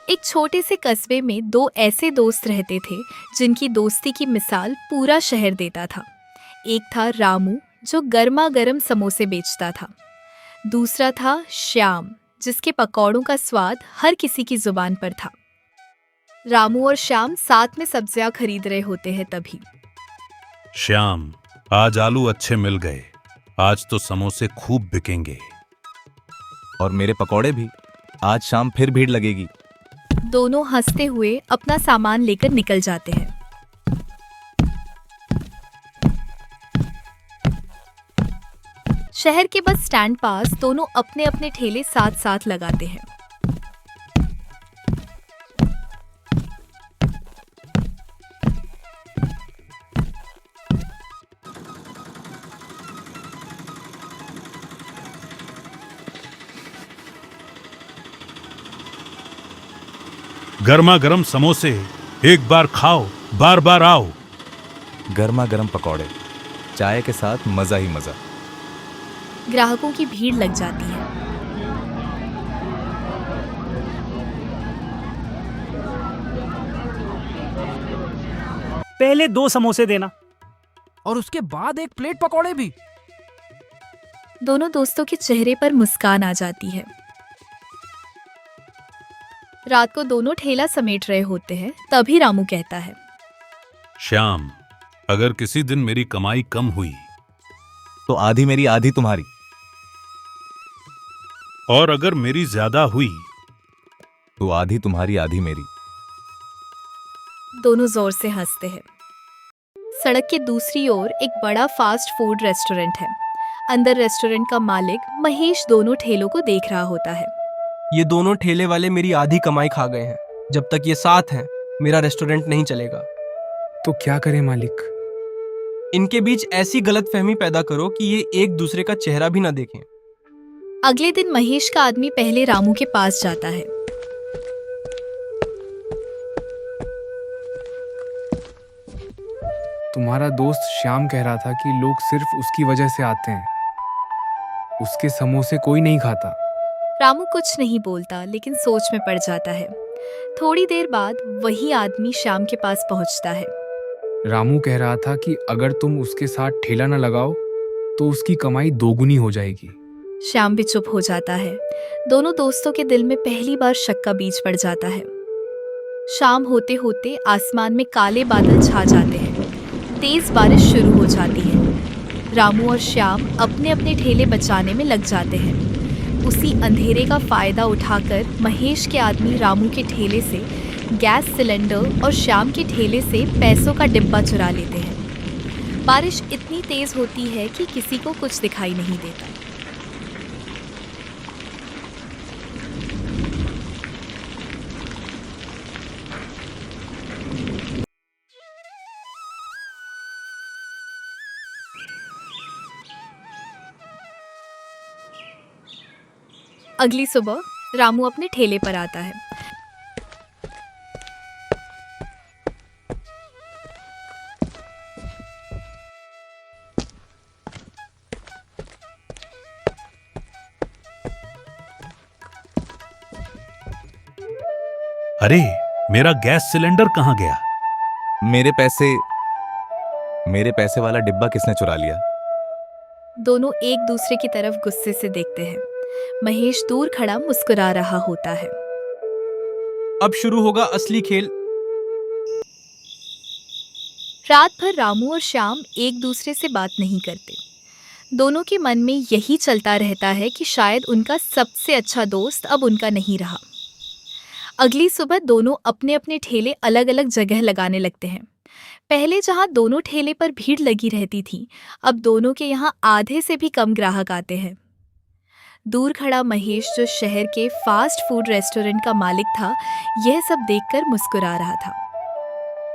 एक छोटे से कस्बे में दो ऐसे दोस्त रहते थे जिनकी दोस्ती की मिसाल पूरा शहर देता था। एक था रामू, जो गर्मा गर्म समोसे बेचता था। दूसरा था श्याम, जिसके पकौड़ों का स्वाद हर किसी की जुबान पर था। रामू और श्याम साथ में सब्जियां खरीद रहे होते हैं तभी श्याम, आज आलू अच्छे मिल गए। आज तो समोसे खूब बिकेंगे। और मेरे पकौड़े भी। आज शाम फिर भीड़ लगेगी। दोनों हंसते हुए अपना सामान लेकर निकल जाते हैं। शहर के बस स्टैंड पास दोनों अपने अपने ठेले साथ साथ लगाते हैं। गर्मा गर्म समोसे, एक बार खाओ, बार बार आओ। गर्मा गर्म पकौड़े, चाय के साथ मजा ही मजा। ग्राहकों की भीड़ लग जाती है। पहले 2 समोसे देना। और उसके बाद 1 प्लेट पकौड़े भी। दोनों दोस्तों के चेहरे पर मुस्कान आ जाती है। रात को दोनों ठेला समेट रहे होते हैं तभी रामू कहता है, श्याम, अगर किसी दिन मेरी कमाई कम हुई तो आधी मेरी आधी तुम्हारी। और अगर मेरी ज्यादा हुई तो आधी तुम्हारी आधी मेरी। दोनों जोर से हंसते हैं। सड़क के दूसरी ओर एक बड़ा फास्ट फूड रेस्टोरेंट है। अंदर रेस्टोरेंट का मालिक महेश दोनों ठेलों को देख रहा होता है। ये दोनों ठेले वाले मेरी आधी कमाई खा गए हैं। जब तक ये साथ हैं, मेरा रेस्टोरेंट नहीं चलेगा। तो क्या करें मालिक? इनके बीच ऐसी गलतफहमी पैदा करो कि ये एक दूसरे का चेहरा भी ना देखें। अगले दिन महेश का आदमी पहले रामू के पास जाता है। तुम्हारा दोस्त श्याम कह रहा था कि लोग सिर्फ उसकी वजह से आते हैं। उसके समोसे कोई नहीं खाता। रामू कुछ नहीं बोलता लेकिन सोच में पड़ जाता है। थोड़ी देर बाद वही आदमी श्याम के पास पहुंचता है। रामू कह रहा था कि अगर तुम उसके साथ ठेला न लगाओ तो उसकी कमाई दोगुनी हो जाएगी। श्याम भी चुप हो जाता है। दोनों दोस्तों के दिल में पहली बार शक का बीज पड़ जाता है। शाम होते होते आसमान में काले बादल छा जाते हैं। तेज बारिश शुरू हो जाती है। रामू और श्याम अपने अपने ठेले बचाने में लग जाते हैं। उसी अंधेरे का फायदा उठाकर महेश के आदमी रामू के ठेले से गैस सिलेंडर और श्याम के ठेले से पैसों का डिब्बा चुरा लेते हैं। बारिश इतनी तेज होती है कि किसी को कुछ दिखाई नहीं देता। अगली सुबह रामू अपने ठेले पर आता है। अरे, मेरा गैस सिलेंडर कहाँ गया? मेरे पैसे वाला डिब्बा किसने चुरा लिया? दोनों एक दूसरे की तरफ गुस्से से देखते हैं। महेश दूर खड़ा मुस्कुरा रहा होता है। अब शुरू होगा असली खेल। रात भर रामू और श्याम एक दूसरे से बात नहीं करते। दोनों के मन में यही चलता रहता है कि शायद उनका सबसे अच्छा दोस्त अब उनका नहीं रहा। अगली सुबह दोनों अपने अपने ठेले अलग अलग जगह लगाने लगते हैं। पहले जहां दोनों ठेले पर भीड़ लगी रहती थी, अब दोनों के यहाँ आधे से भी कम ग्राहक आते हैं। दूर खड़ा महेश, जो शहर के फास्ट फूड रेस्टोरेंट का मालिक था, यह सब देखकर मुस्कुरा रहा था।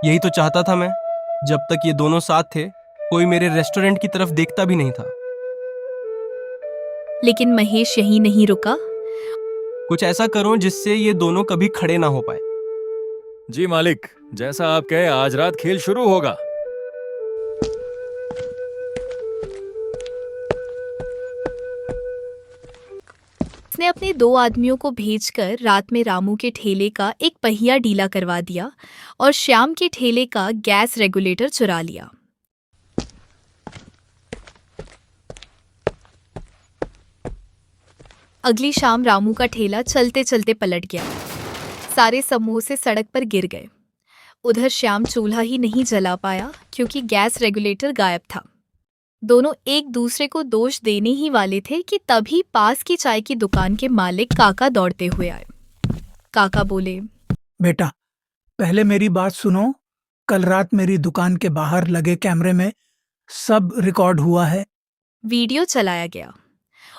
यही तो चाहता था मैं। जब तक ये दोनों साथ थे, कोई मेरे रेस्टोरेंट की तरफ देखता भी नहीं था। लेकिन महेश यहीं नहीं रुका। कुछ ऐसा करो जिससे ये दोनों कभी खड़े ना हो पाए। जी मालिक, जैसा आप कहे आज रात खेल शुरू होगा। उसने अपने 2 आदमियों को भेजकर रात में रामू के ठेले का एक पहिया ढीला करवा दिया और श्याम के ठेले का गैस रेगुलेटर चुरा लिया। अगली शाम रामू का ठेला चलते चलते पलट गया। सारे समोसे सड़क पर गिर गए। उधर श्याम चूल्हा ही नहीं जला पाया क्योंकि गैस रेगुलेटर गायब था। दोनों एक दूसरे को दोष देने ही वाले थे कि तभी पास की चाय की दुकान के मालिक काका दौड़ते हुए आए। काका बोले, बेटा, पहले मेरी बात सुनो। कल रात मेरी दुकान के बाहर लगे कैमरे में सब रिकॉर्ड हुआ है। वीडियो चलाया गया।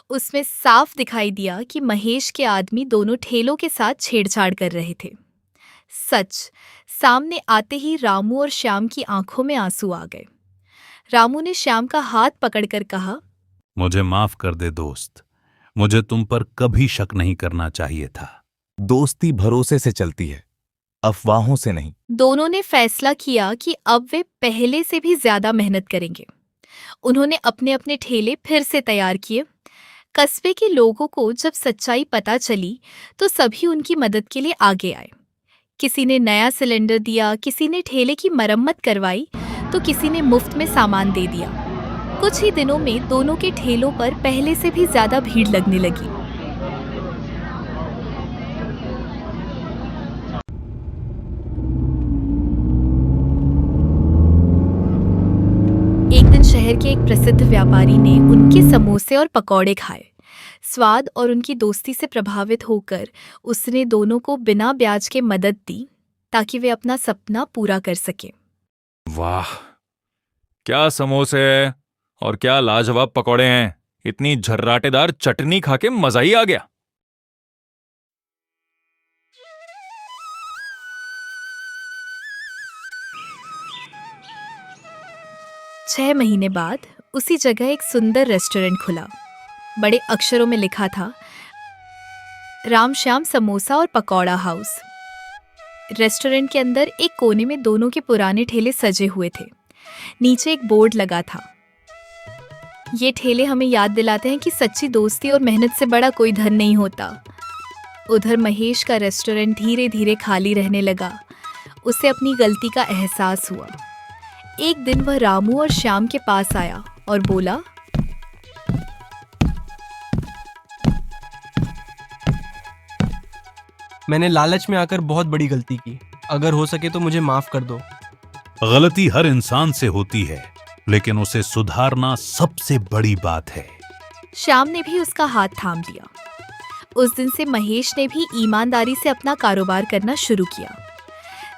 उसमें साफ दिखाई दिया कि महेश के आदमी दोनों ठेलों के साथ छेड़छाड़ कर रहे थे। सच सामने आते ही रामू और श्याम की आंखों में आंसू आ गए। रामू ने श्याम का हाथ पकड़कर कहा, मुझे माफ कर दे दोस्त, मुझे तुम पर कभी शक नहीं करना चाहिए था। दोस्ती भरोसे से चलती है, अफवाहों से नहीं। दोनों ने फैसला किया कि अब वे पहले से भी ज्यादा मेहनत करेंगे। उन्होंने अपने अपने ठेले फिर से तैयार किए। कस्बे के लोगों को जब सच्चाई पता चली तो सभी उनकी मदद के लिए आगे आए। किसी ने नया सिलेंडर दिया, किसी ने ठेले की मरम्मत करवाई तो किसी ने मुफ्त में सामान दे दिया। कुछ ही दिनों में दोनों के ठेलों पर पहले से भी ज्यादा भीड़ लगने लगी। एक दिन शहर के एक प्रसिद्ध व्यापारी ने उनके समोसे और पकौड़े खाए। स्वाद और उनकी दोस्ती से प्रभावित होकर उसने दोनों को बिना ब्याज के मदद दी ताकि वे अपना सपना पूरा कर सके। वाह, क्या समोसे हैं और क्या लाजवाब पकौड़े हैं। इतनी झर्राटेदार चटनी खा के मजा ही आ गया। छह महीने बाद उसी जगह एक सुंदर रेस्टोरेंट खुला। बड़े अक्षरों में लिखा था, राम श्याम समोसा और पकौड़ा हाउस। रेस्टोरेंट के अंदर एक कोने में दोनों के पुराने ठेले सजे हुए थे। नीचे एक बोर्ड लगा था, ये ठेले हमें याद दिलाते हैं कि सच्ची दोस्ती और मेहनत से बड़ा कोई धन नहीं होता। उधर महेश का रेस्टोरेंट धीरे धीरे खाली रहने लगा। उसे अपनी गलती का एहसास हुआ। एक दिन वह रामू और श्याम के पास आया और बोला, मैंने लालच में आकर बहुत बड़ी गलती की। अगर हो सके तो मुझे माफ कर दो। गलती हर इंसान से होती है, लेकिन उसे सुधारना सबसे बड़ी बात है। श्याम ने भी उसका हाथ थाम लिया। उस दिन से महेश ने भी ईमानदारी से अपना कारोबार करना शुरू किया।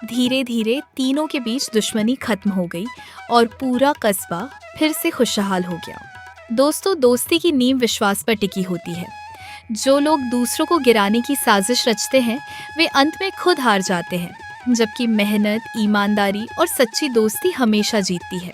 धीरे धीरे तीनों के बीच दुश्मनी खत्म हो गई और पूरा कस्बा फिर से खुशहाल हो गया। दोस्तों, दोस्ती की नींव विश्वास पर टिकी होती है। जो लोग दूसरों को गिराने की साजिश रचते हैं वे अंत में खुद हार जाते हैं, जबकि मेहनत, ईमानदारी और सच्ची दोस्ती हमेशा जीतती है।